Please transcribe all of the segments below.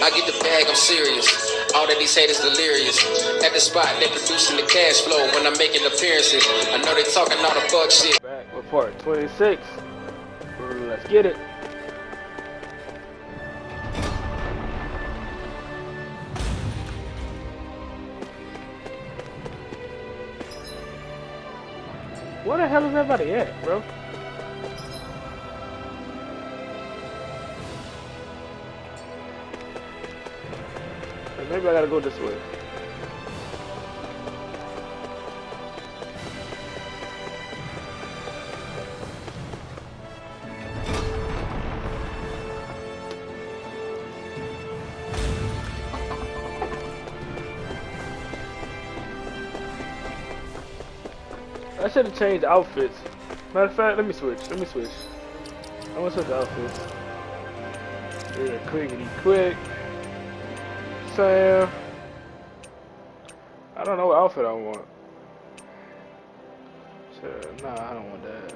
I get the bag, I'm serious. All that these haters delirious. At the spot, they producing the cash flow when I'm making appearances. I know they talking all the fuck shit. Back with part 26. Let's get it. Where the hell is everybody at, bro? Maybe I gotta go this way. I should have changed outfits. Matter of fact, let me switch. I'm gonna switch outfits. Yeah, quickity quick. Sam. I don't know what outfit I want. Nah, I don't want that.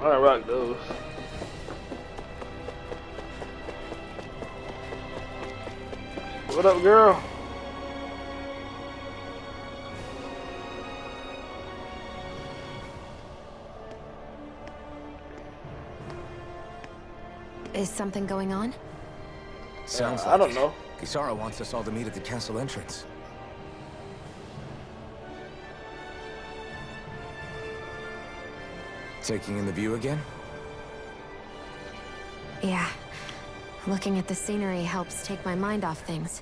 Alright, rock those. What up, girl? Is something going on? Sounds I don't know. Kisara wants us all to meet at the castle entrance. Taking in the view again? Yeah. Looking at the scenery helps take my mind off things.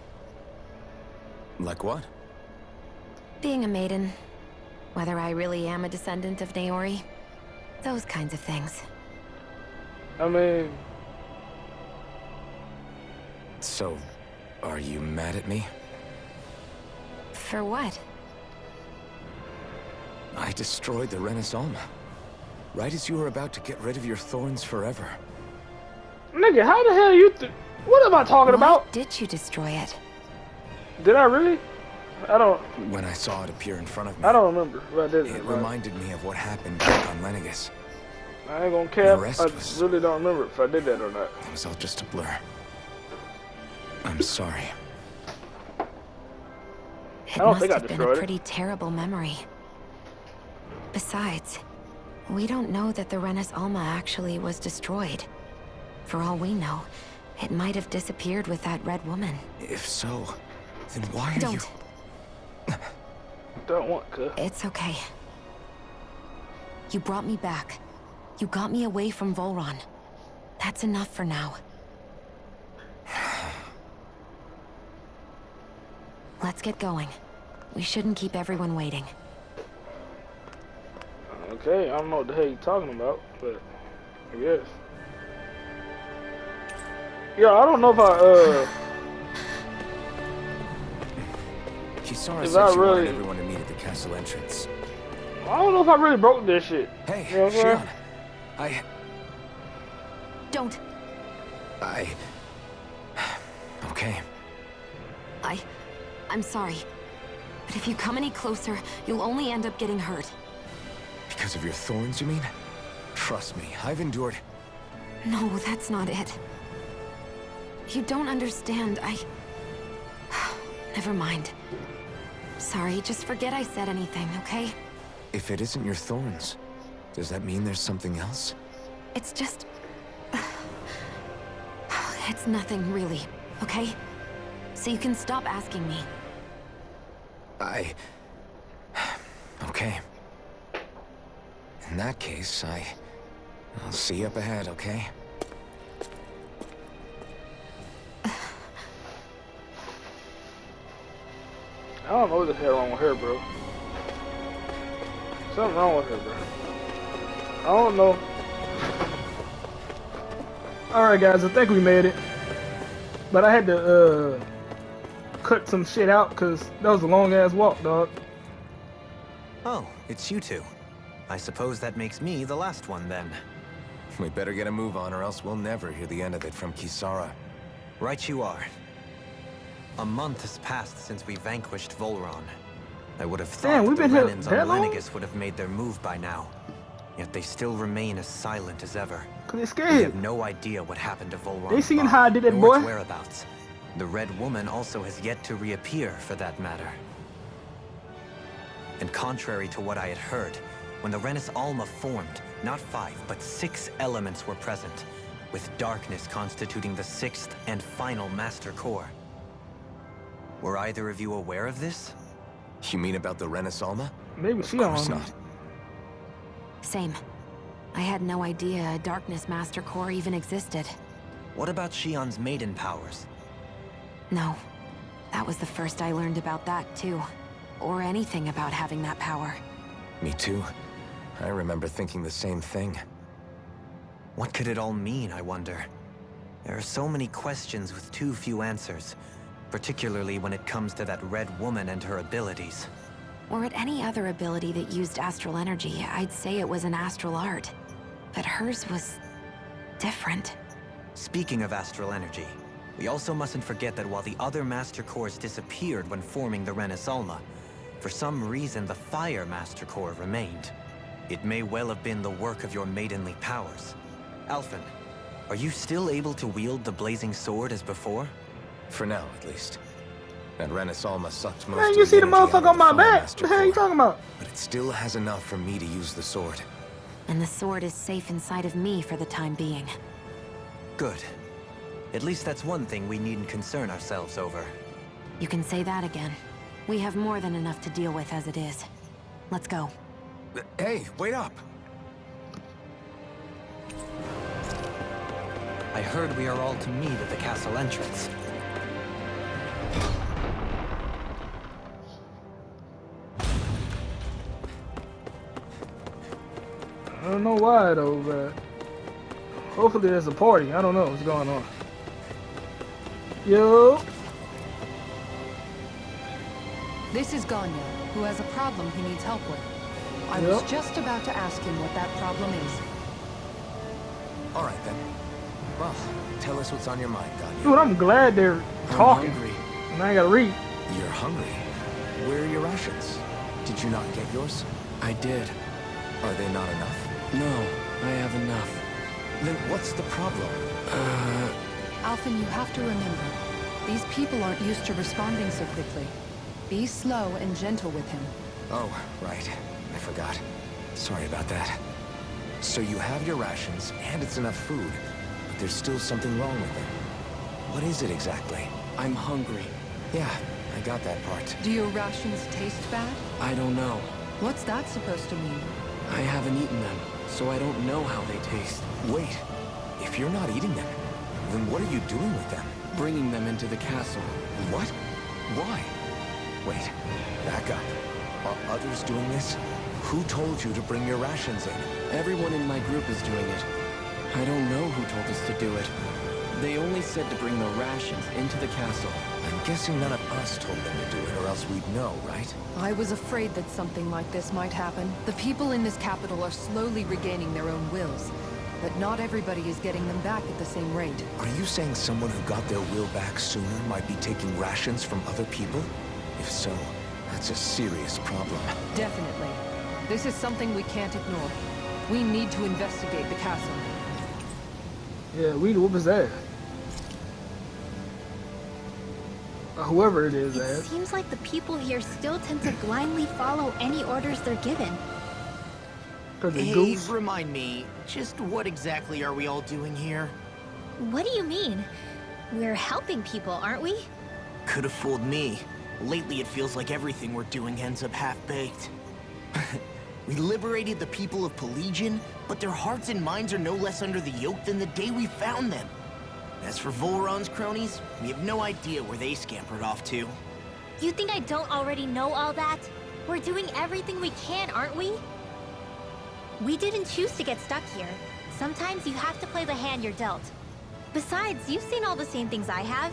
Like what? Being a maiden. Whether I really am a descendant of Naori. Those kinds of things. I mean... So, are you mad at me? For what? I destroyed the Renaissance. Right as you were about to get rid of your thorns forever. Nigga, how the hell you what am I talking about? Why did you destroy it? Did I really? I don't... When I saw it appear in front of me, I don't remember if I did it. It reminded me of what happened back on Lenegus. I ain't gonna care. The rest I was- really don't remember if I did that or not. It was all just a blur. I'm sorry. It don't must think I have been a destroyed it. pretty terrible memory. Besides, we don't know that the Renis Alma actually was destroyed. For all we know, it might have disappeared with that red woman. If so, then why are Don't. Don't want to. It's okay. You brought me back. You got me away from Volron. That's enough for now. Let's get going. We shouldn't keep everyone waiting. Okay, I don't know what the hell you're talking about, but I guess. Yeah, I don't know if Kisara If said I she really- wanted everyone to meet at the castle entrance. I don't know if I really broke this shit. Hey, You know what I'm Shion. Don't. Okay. I'm sorry. But if you come any closer, you'll only end up getting hurt. Because of your thorns, you mean? Trust me, I've endured... No, that's not it. You don't understand. Never mind. Sorry, just forget I said anything, okay? If it isn't your thorns, does that mean there's something else? It's just... It's nothing, really, okay? So you can stop asking me. Okay. In that case, I'll see you up ahead, okay? I don't know what the hell wrong with her, bro. Something wrong with her, bro. I don't know. Alright, guys, I think we made it. But I had to, cut some shit out because that was a long-ass walk, dog. Oh, it's you two. I suppose that makes me the last one, then. We better get a move on or else we'll never hear the end of it from Kisara. Right you are. A month has passed since we vanquished Volron. I would have thought Damn, that we've the been here Renans that on long? Lenegus would have made their move by now. Yet they still remain as silent as ever. Cause they're We scared. have no idea what happened to Volron's They seen body, how I did that, nor its boy. whereabouts. The Red Woman also has yet to reappear, for that matter. And contrary to what I had heard, when the Renis Alma formed, not 5, but 6 elements were present, with darkness constituting the 6th and final Master Core. Were either of you aware of this? You mean about the Renis Alma? Maybe Of she course on. not. Same. I had no idea a Darkness Master Core even existed. What about Shion's maiden powers? No. That was the first I learned about that, too. Or anything about having that power. Me too. I remember thinking the same thing. What could it all mean, I wonder? There are so many questions with too few answers, particularly when it comes to that Red Woman and her abilities. Were it any other ability that used astral energy, I'd say it was an astral art. But hers was different. Speaking of astral energy, we also mustn't forget that while the other Master Cores disappeared when forming the Renis Alma, for some reason the Fire Master Core remained. It may well have been the work of your maidenly powers. Alphen, are you still able to wield the blazing sword as before? For now, at least. That Renis Alma sucked most Man, of you see the energy out motherfucker of on my Fire back? Master What the hell you Core, talking about? But it still has enough for me to use the sword. And the sword is safe inside of me for the time being. Good. At least that's one thing we needn't concern ourselves over. You can say that again. We have more than enough to deal with as it is. Let's go. Hey, wait up! I heard we are all to meet at the castle entrance. I don't know why though, but hopefully there's a party. I don't know what's going on. Yo, This is Ganya, who has a problem he needs help with. I Yep. was just about to ask him what that problem is. All right, then. Well, tell us what's on your mind, Ganya. dude, I'm glad they're talking. hungry. And I gotta read. You're hungry. Where are your rations? Did you not get yours? I did. Are they not enough? No, I have enough. Then what's the problem? Alphen, you have to remember, these people aren't used to responding so quickly. Be slow and gentle with him. Oh, right. I forgot. Sorry about that. So you have your rations, and it's enough food, but there's still something wrong with them. What is it exactly? I'm hungry. Yeah, I got that part. Do your rations taste bad? I don't know. What's that supposed to mean? I haven't eaten them, so I don't know how they taste. Wait, if you're not eating them, then what are you doing with them? Bringing them into the castle. What? Why? Wait, back up. Are others doing this? Who told you to bring your rations in? Everyone in my group is doing it. I don't know who told us to do it. They only said to bring the rations into the castle. I'm guessing none of us told them to do it, or else we'd know, right? I was afraid that something like this might happen. The people in this capital are slowly regaining their own wills, but not everybody is getting them back at the same rate. Are you saying someone who got their will back sooner might be taking rations from other people? If so, that's a serious problem. Definitely. This is something we can't ignore. We need to investigate the castle. Yeah, we whoop his ass. Whoever it is, It ass. seems like the people here still tend to blindly follow any orders they're given. Cause they Hey, goose. remind me, just what exactly are we all doing here? What do you mean? We're helping people, aren't we? Could have fooled me. Lately it feels like everything we're doing ends up half-baked. We liberated the people of Pelagian, but their hearts and minds are no less under the yoke than the day we found them. As for Volron's cronies, we have no idea where they scampered off to. You think I don't already know all that? We're doing everything we can, aren't we? We didn't choose to get stuck here. Sometimes you have to play the hand you're dealt. Besides, you've seen all the same things I have.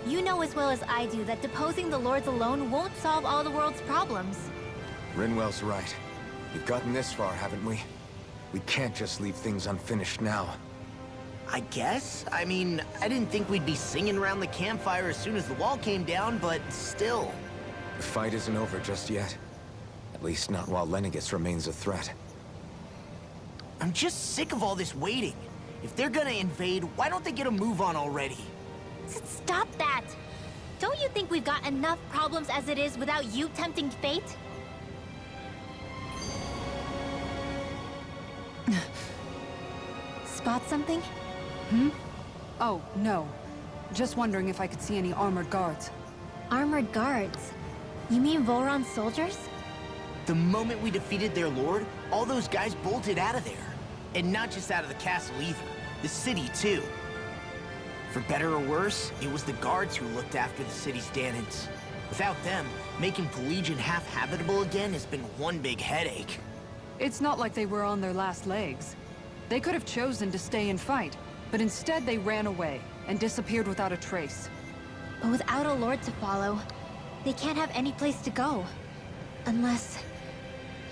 You know as well as I do that deposing the lords alone won't solve all the world's problems. Rinwell's right. We've gotten this far, haven't we? We can't just leave things unfinished now. I guess? I mean, I didn't think we'd be singing around the campfire as soon as the wall came down, but still. The fight isn't over just yet. At least not while Lenegis remains a threat. I'm just sick of all this waiting. If they're gonna invade, why don't they get a move on already? Stop that! Don't you think we've got enough problems as it is without you tempting fate? Spot something? Oh, no. Just wondering if I could see any armored guards. Armored guards? You mean Voron's soldiers? The moment we defeated their lord, all those guys bolted out of there. And not just out of the castle either. The city, too. For better or worse, it was the guards who looked after the city's Danans. Without them, making Pelegion half-habitable again has been one big headache. It's not like they were on their last legs. They could have chosen to stay and fight, but instead they ran away and disappeared without a trace. But without a lord to follow, they can't have any place to go. Unless...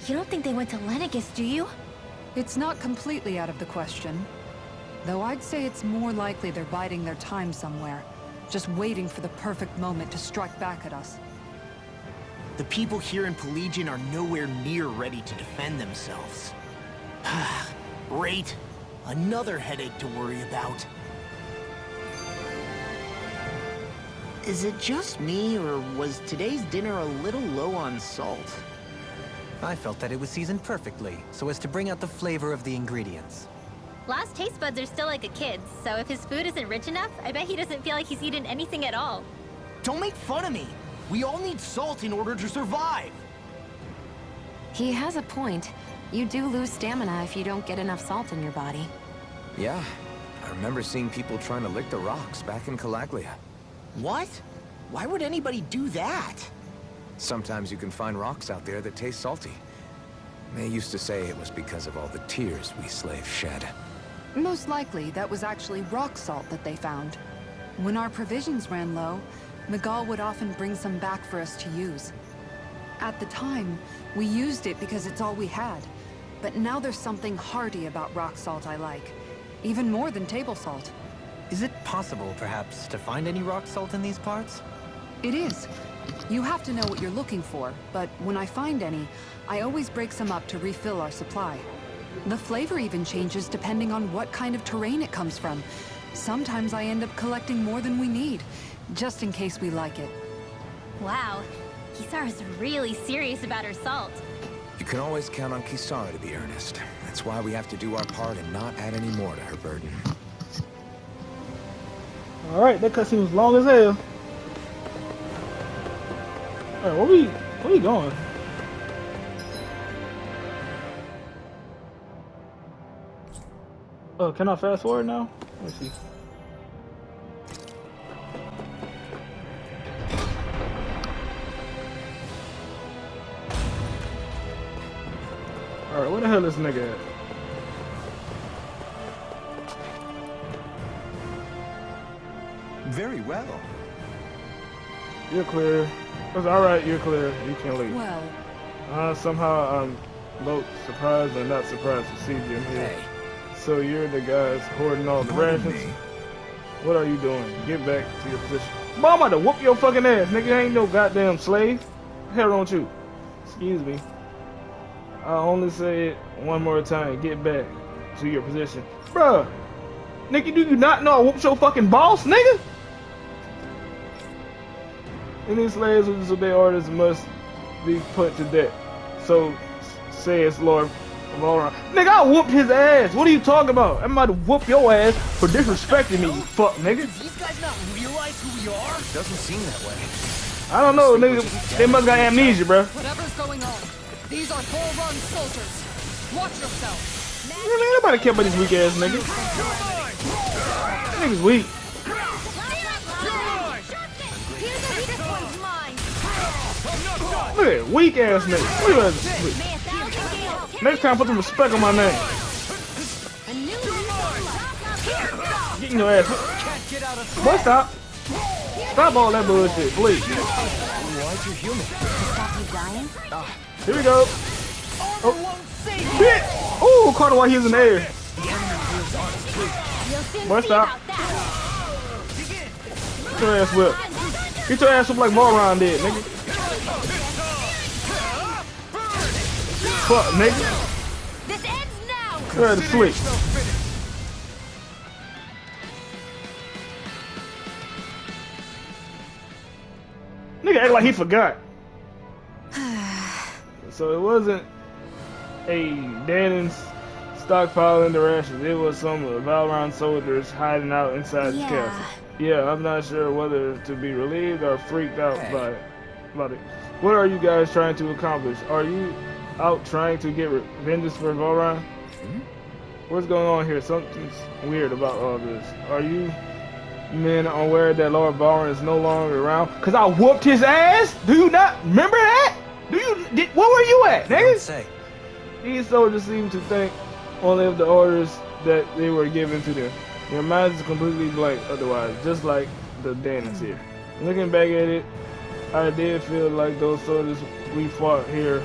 You don't think they went to Lenegis, do you? It's not completely out of the question. Though I'd say it's more likely they're biding their time somewhere, just waiting for the perfect moment to strike back at us. The people here in Pelegion are nowhere near ready to defend themselves. Great. Another headache to worry about. Is it just me, or was today's dinner a little low on salt? I felt that it was seasoned perfectly, so as to bring out the flavor of the ingredients. Last taste buds are still like a kid's, so if his food isn't rich enough, I bet he doesn't feel like he's eaten anything at all. Don't make fun of me! We all need salt in order to survive! He has a point. You do lose stamina if you don't get enough salt in your body. Yeah, I remember seeing people trying to lick the rocks back in Calaglia. What? Why would anybody do that? Sometimes you can find rocks out there that taste salty. They used to say it was because of all the tears we slaves shed. Most likely, that was actually rock salt that they found. When our provisions ran low, Miguel would often bring some back for us to use. At the time, we used it because it's all we had. But now there's something hearty about rock salt I like. Even more than table salt. Is it possible, perhaps, to find any rock salt in these parts? It is. You have to know what you're looking for, but when I find any, I always break some up to refill our supply. The flavor even changes depending on what kind of terrain it comes from. Sometimes I end up collecting more than we need, just in case we like it. Wow, Kisara's really serious about her salt. You can always count on Kisara to be earnest. That's why we have to do our part and not add any more to her burden. Alright, that cutscene was long as hell. Alright, where we going? Oh, can I fast forward now? Let me see. Alright, where the hell is this nigga at? Very well. You're clear. It's alright, you're clear. You can leave. Well, somehow I'm both surprised and not surprised to see you in here. Hey. So you're the guys hoarding all the Pardon rations? me. What are you doing? Get back to your position. Boy, I'm about to whoop your fucking ass, nigga. You ain't no goddamn slave. Hell don't you? Excuse me. I only say it one more time. Get back to your position. Bruh. Nigga, do you not know I whooped your fucking boss, nigga? Any slaves who disobey orders must be put to death. So says Lord Voron. Nigga, I whooped his ass. What are you talking about? I'm about to whoop your ass for disrespecting me, you fuck nigga. Do these guys not realize who we are? Doesn't seem that way. I don't know, nigga. They must got amnesia, bro. whatever's going on, these are full-run soldiers. Watch yourself. Ain't nobody care about these weak ass niggas. That nigga's weak. Look at that weak ass nigga. Look at that. Next time, put some respect on my name. Getting your ass. Boy, stop. Stop all that bullshit, please. Why'd you heal me? Here we go. Oh, shit. Ooh, caught him while he was in the air. Boy, stop. Get your ass whipped. Get your ass whipped like Voron did, nigga. Fuck, nigga. This ends now. Go ahead to sleep. Nigga act like he forgot. So it wasn't a Danon's stockpiling the rations. It was some Valron soldiers hiding out inside the castle. Yeah, I'm not sure whether to be relieved or freaked out by it. What are you guys trying to accomplish? Are you out trying to get vengeance for Valron? What's going on here? Something's weird about all this. Are you men aware that Lord Valron is no longer around? Cause I whooped his ass? Do you not remember that? Where were you at, nigga? These soldiers seem to think only of the orders that they were given to them. Their minds is completely blank otherwise, just like the Danons here. Looking back at it, I did feel like those soldiers we fought here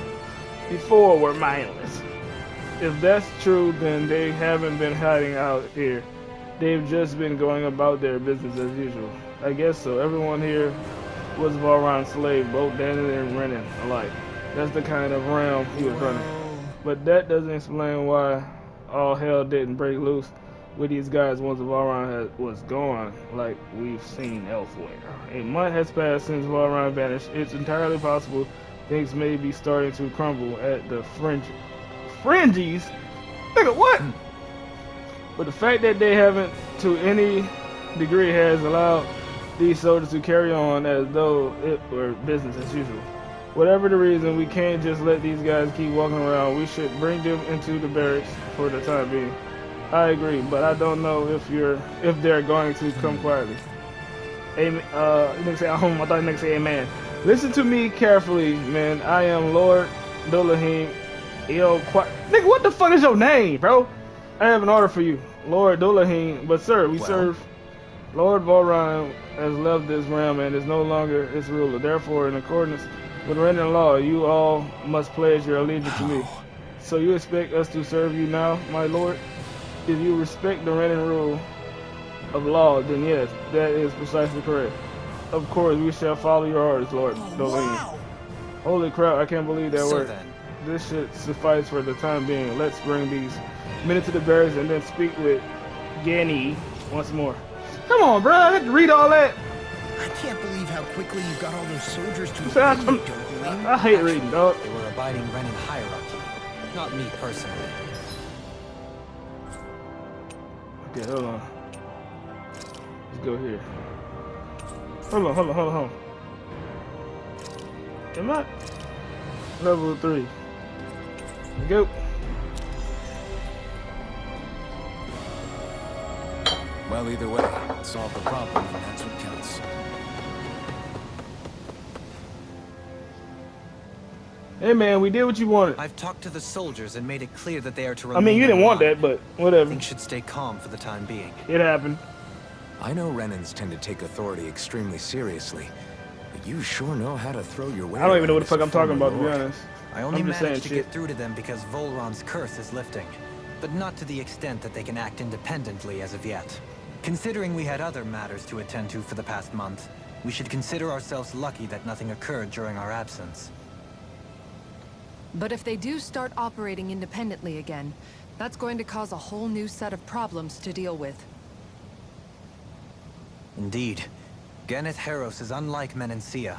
before were mindless. If that's true, then they haven't been hiding out here. They've just been going about their business as usual. I guess so. Everyone here was Valron's slave, both Danon and Renan alike. That's the kind of realm he was running. But that doesn't explain why all hell didn't break loose with these guys once Valron was gone, like we've seen elsewhere. A month has passed since Valron vanished. It's entirely possible things may be starting to crumble at the fringes. Nigga, what? But the fact that they haven't, to any degree, has allowed these soldiers to carry on as though it were business as usual. Whatever the reason, we can't just let these guys keep walking around. We should bring them into the barracks for the time being. I agree, but I don't know if they're going to come quietly. Amen. Nigga say, I thought nigga say amen. Listen to me carefully, man. I am Lord Dolahim. Nigga, what the fuck is your name, bro? I have an order for you, Lord Dolahim. But sir, we serve Lord Valron has left this realm and is no longer its ruler. Therefore, in accordance with Renan law, you all must pledge your allegiance to me. So you expect us to serve you now, my lord? If you respect the Renan rule of law, then yes, that is precisely correct. Of course, we shall follow your orders, Lord Dolahim. Holy crap, I can't believe that word. This should suffice for the time being. Let's bring these men into the barracks and then speak with Ganny once more. Come on, bro. I had to read all that. I can't believe how quickly you got all those soldiers to I hate reading, dog. They were abiding Renan hierarchy, not me personally. Okay, hold on. Let's go here. Hold on. Am I? Level 3. Here we go. Well, either way, solve the problem, and that's what counts. Hey man, we did what you wanted. I've talked to the soldiers and made it clear that they are to I remain. mean, you didn't want that, but whatever. Things should stay calm for the time being. It happened. I know Renans tend to take authority extremely seriously, but you sure know how to throw your weight. I don't even know what the around fuck as I'm a talking former about, to be lord. honest. I only I'm just saying managed to shit. get through to them because Volron's curse is lifting, but not to the extent that they can act independently as of yet. Considering we had other matters to attend to for the past month, we should consider ourselves lucky that nothing occurred during our absence. But if they do start operating independently again, that's going to cause a whole new set of problems to deal with. Indeed. Ganeth Heros is unlike Menancia.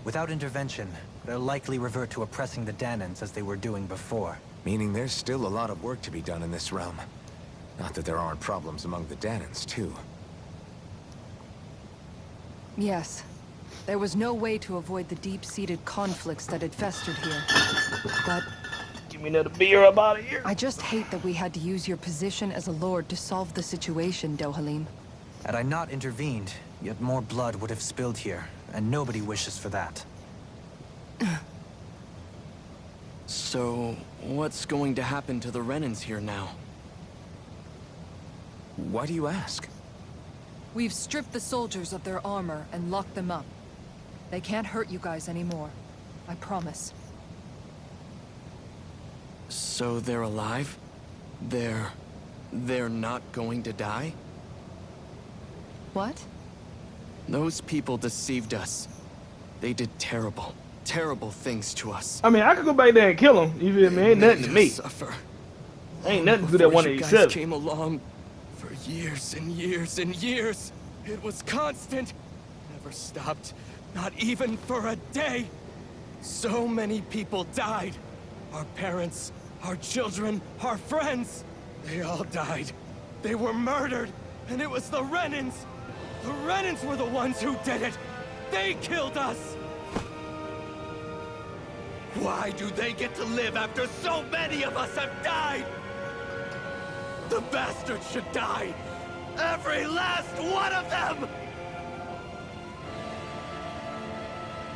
Without intervention, they'll likely revert to oppressing the Danons as they were doing before. Meaning there's still a lot of work to be done in this realm. Not that there aren't problems among the Danons, too. Yes. There was no way to avoid the deep-seated conflicts that had festered here. But Give me another beer up out of here. I just hate that we had to use your position as a lord to solve the situation, Dohalim. Had I not intervened, yet more blood would have spilled here, and nobody wishes for that. So, what's going to happen to the Renans here now? Why do you ask? We've stripped the soldiers of their armor and locked them up. They can't hurt you guys anymore. I promise. So they're alive? They're not going to die? What? Those people deceived us. They did terrible things to us. I mean, I could go back there and kill him. You feel me? Ain't nothing to me. Suffer. Ain't Long nothing to do that before you guys 187. came along, for years and years and years, it was constant. Never stopped, not even for a day. So many people died. Our parents, our children, our friends. They all died. They were murdered, and it was the Renans. The Renans were the ones who did it. They killed us. Why do they get to live after so many of us have died? The bastards should die. Every last one of them!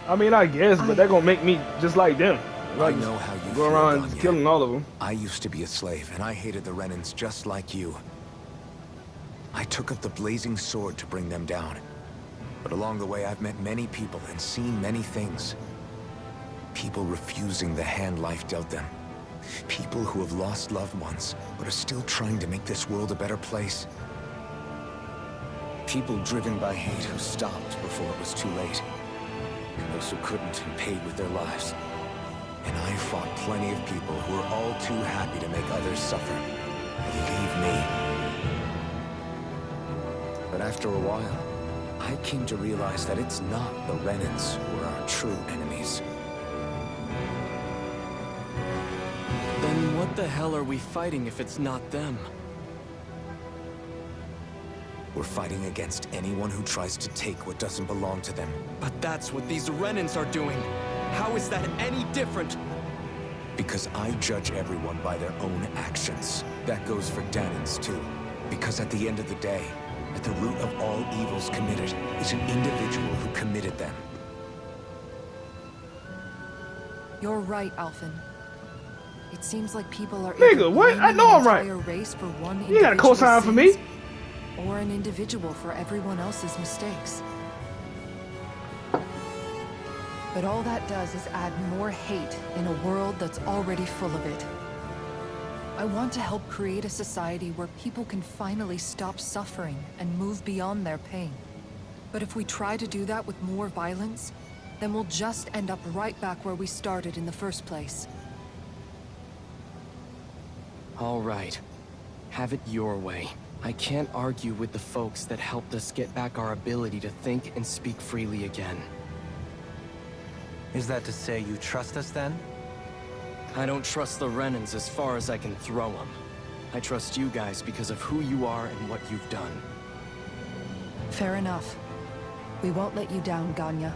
I mean, I guess, but they're gonna make me just like them. I know how you go feel, around Ganya. killing all of them. I used to be a slave, and I hated the Renans just like you. I took up the blazing sword to bring them down. But along the way, I've met many people and seen many things. People refusing the hand life dealt them. People who have lost loved ones, but are still trying to make this world a better place. People driven by hate who stopped before it was too late. And those who couldn't and paid with their lives. And I fought plenty of people who were all too happy to make others suffer. Believe me. But after a while, I came to realize that it's not the Renans who are our true enemies. Then what the hell are we fighting if it's not them? We're fighting against anyone who tries to take what doesn't belong to them. But that's what these Renans are doing. How is that any different? Because I judge everyone by their own actions. That goes for Danans too. Because at the end of the day, at the root of all evils committed is an individual who committed them. You're right, Alphen. It seems like people are Nigga, either what? I blaming know an I'm right. entire race for one You got a individual's cosign for me? sins, or an individual for everyone else's mistakes. But all that does is add more hate in a world that's already full of it. I want to help create a society where people can finally stop suffering and move beyond their pain. But if we try to do that with more violence, then we'll just end up right back where we started in the first place. All right. Have it your way. I can't argue with the folks that helped us get back our ability to think and speak freely again. Is that to say you trust us then? I don't trust the Renans as far as I can throw them. I trust you guys because of who you are and what you've done. Fair enough. We won't let you down, Ganya.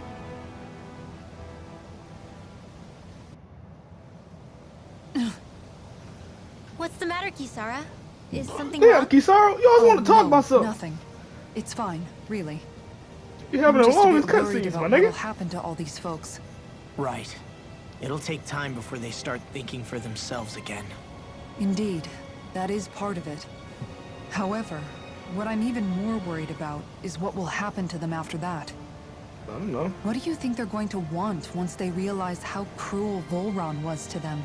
What's the matter, Kisara? Is something Yeah, wrong? Kizaru, you always want to talk no, about something. Nothing. It's fine, really. You having I'm the just a longest bit worried cutscenes, about my what'll nigga. happen to all these folks. Right. It'll take time before they start thinking for themselves again. Indeed, that is part of it. However, what I'm even more worried about is what will happen to them after that. I don't know. What do you think they're going to want once they realize how cruel Volron was to them?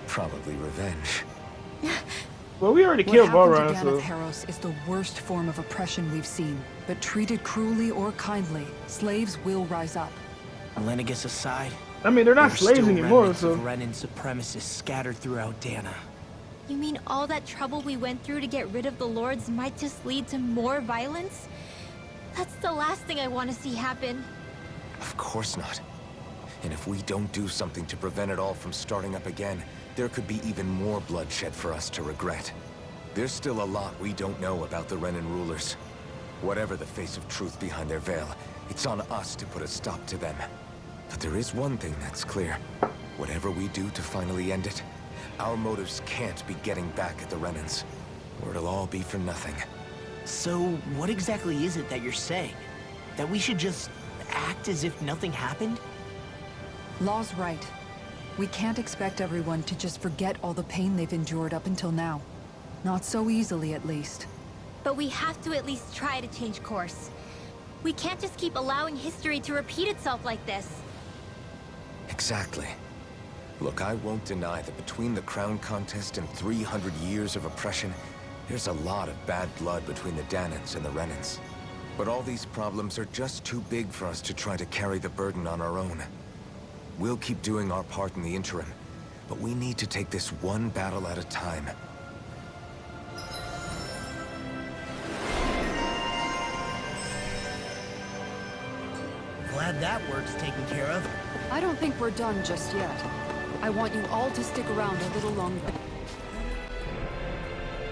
Probably revenge. Well, we already What killed happened to Volron, so... Ganath Haros is the worst form of oppression we've seen. But treated cruelly or kindly, slaves will rise up. Lenegus aside, I mean, they're not there's slaves still anymore, remnants so... of Renan supremacists scattered throughout Dana. You mean all that trouble we went through to get rid of the Lords might just lead to more violence? That's the last thing I want to see happen. Of course not. And if we don't do something to prevent it all from starting up again, there could be even more bloodshed for us to regret. There's still a lot we don't know about the Renan rulers. Whatever the face of truth behind their veil, it's on us to put a stop to them. But there is one thing that's clear. Whatever we do to finally end it, our motives can't be getting back at the Renans, or it'll all be for nothing. So, what exactly is it that you're saying? That we should just act as if nothing happened? Law's right. We can't expect everyone to just forget all the pain they've endured up until now. Not so easily, at least. But we have to at least try to change course. We can't just keep allowing history to repeat itself like this. Exactly. Look, I won't deny that between the crown contest and 300 years of oppression, there's a lot of bad blood between the Danans and the Renans. But all these problems are just too big for us to try to carry the burden on our own. We'll keep doing our part in the interim, But we need to take this one battle at a time. Glad that work's taken care of. I don't think we're done just yet. I want you all to stick around a little longer.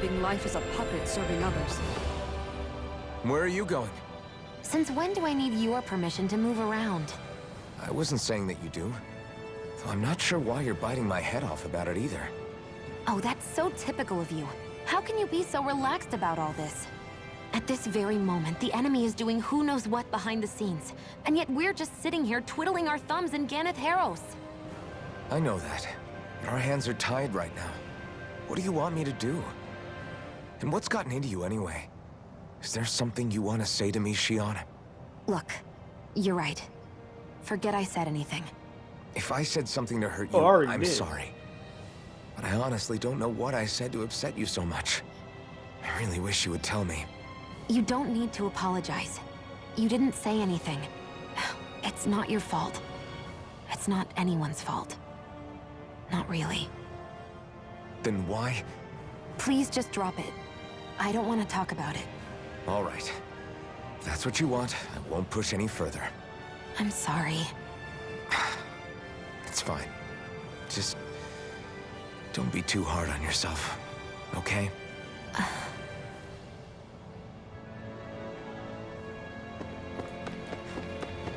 Living life as a puppet serving others. Where are you going? Since when do I need your permission to move around? I wasn't saying that you do. Though I'm not sure why you're biting my head off about it either. Oh, that's so typical of you. How can you be so relaxed about all this? At this very moment, the enemy is doing who knows what behind the scenes. And yet we're just sitting here twiddling our thumbs in Ganeth Haros. I know that. But our hands are tied right now. What do you want me to do? And what's gotten into you anyway? Is there something you want to say to me, Shion? Look, you're right. Forget I said anything. If I said something to hurt you, I'm sorry. But I honestly don't know what I said to upset you so much. I really wish you would tell me. You don't need to apologize. You didn't say anything. It's not your fault. It's not anyone's fault. Not really. Then why? Please just drop it. I don't want to talk about it. All right. If that's what you want, I won't push any further. I'm sorry. It's fine. Just don't be too hard on yourself, okay? I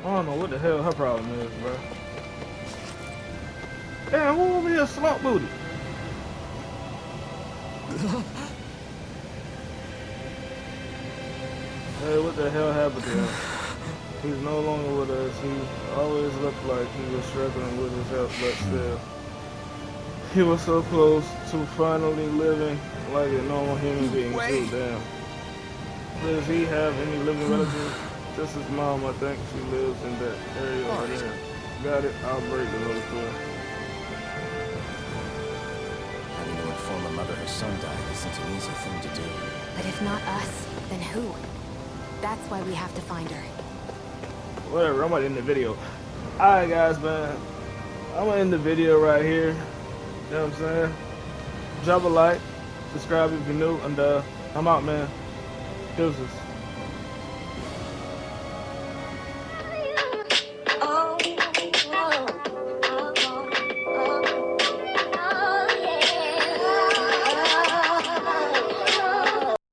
don't know what the hell her problem is, bro. Damn, who over here slump booty? Hey, what the hell happened to him? He's no longer with us. He always looked like he was struggling with his health, but still. He was so close to finally living like a normal human being too, damn. Does he have any living relatives? This is Mom, I think. She lives in that area over there. Got it? I'll break the little tour. Having to inform a mother her son died isn't an easy thing to do. But if not us, then who? That's why we have to find her. Whatever, I'm gonna end the video. Alright guys, man. I'm gonna end the video right here. You know what I'm saying? Drop a like, subscribe if you're new, and I'm out, man. Deuces.